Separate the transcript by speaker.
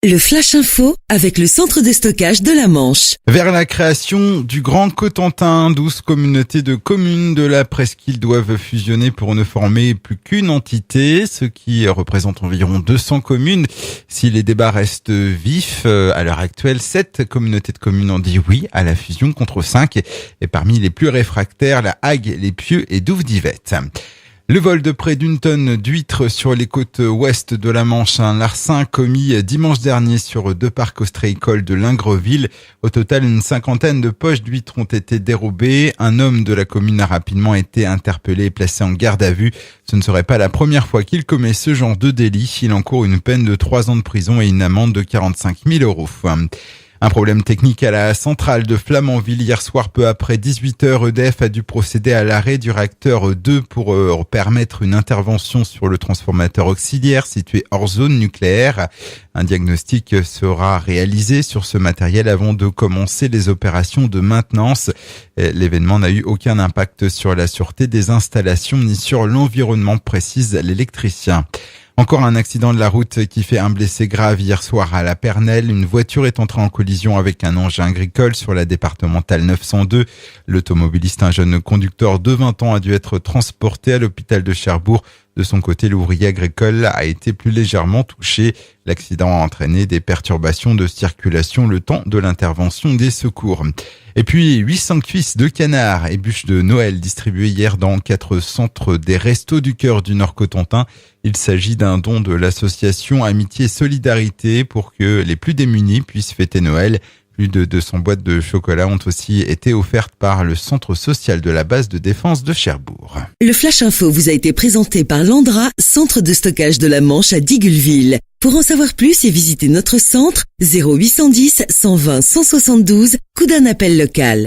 Speaker 1: Le Flash Info avec le centre de stockage de la Manche.
Speaker 2: Vers la création du Grand Cotentin, 12 communautés de communes de la presqu'île doivent fusionner pour ne former plus qu'une entité, ce qui représente environ 200 communes. Si les débats restent vifs, à l'heure actuelle, 7 communautés de communes ont dit oui à la fusion contre 5. Et parmi les plus réfractaires, la Hague, les Pieux et Douve-Divette. Le vol de près d'une tonne d'huîtres sur les côtes ouest de la Manche, un larcin commis dimanche dernier sur 2 parcs ostréicoles de Lingreville. Au total, une cinquantaine de poches d'huîtres ont été dérobées. Un homme de la commune a rapidement été interpellé et placé en garde à vue. Ce ne serait pas la première fois qu'il commet ce genre de délit. Il encourt une peine de 3 ans de prison et une amende de 45 000 €. Un problème technique à la centrale de Flamanville hier soir, peu après 18h, EDF a dû procéder à l'arrêt du réacteur 2 pour permettre une intervention sur le transformateur auxiliaire situé hors zone nucléaire. Un diagnostic sera réalisé sur ce matériel avant de commencer les opérations de maintenance. L'événement n'a eu aucun impact sur la sûreté des installations ni sur l'environnement, précise l'électricien. Encore un accident de la route qui fait un blessé grave hier soir à la Pernelle. Une voiture est entrée en collision avec un engin agricole sur la départementale 902. L'automobiliste, un jeune conducteur de 20 ans, a dû être transporté à l'hôpital de Cherbourg. De son côté, l'ouvrier agricole a été plus légèrement touché. L'accident a entraîné des perturbations de circulation le temps de l'intervention des secours. Et puis, 800 cuisses de canard et bûches de Noël distribuées hier dans 4 centres des Restos du Cœur du Nord-Cotentin. Il s'agit d'un don de l'association Amitié et Solidarité pour que les plus démunis puissent fêter Noël. Plus de 200 boîtes de chocolat ont aussi été offertes par le centre social de la base de défense de Cherbourg.
Speaker 1: Le Flash Info vous a été présenté par Landra, centre de stockage de la Manche à Digoulville. Pour en savoir plus et visiter notre centre, 0810 120 172, coup d'un appel local.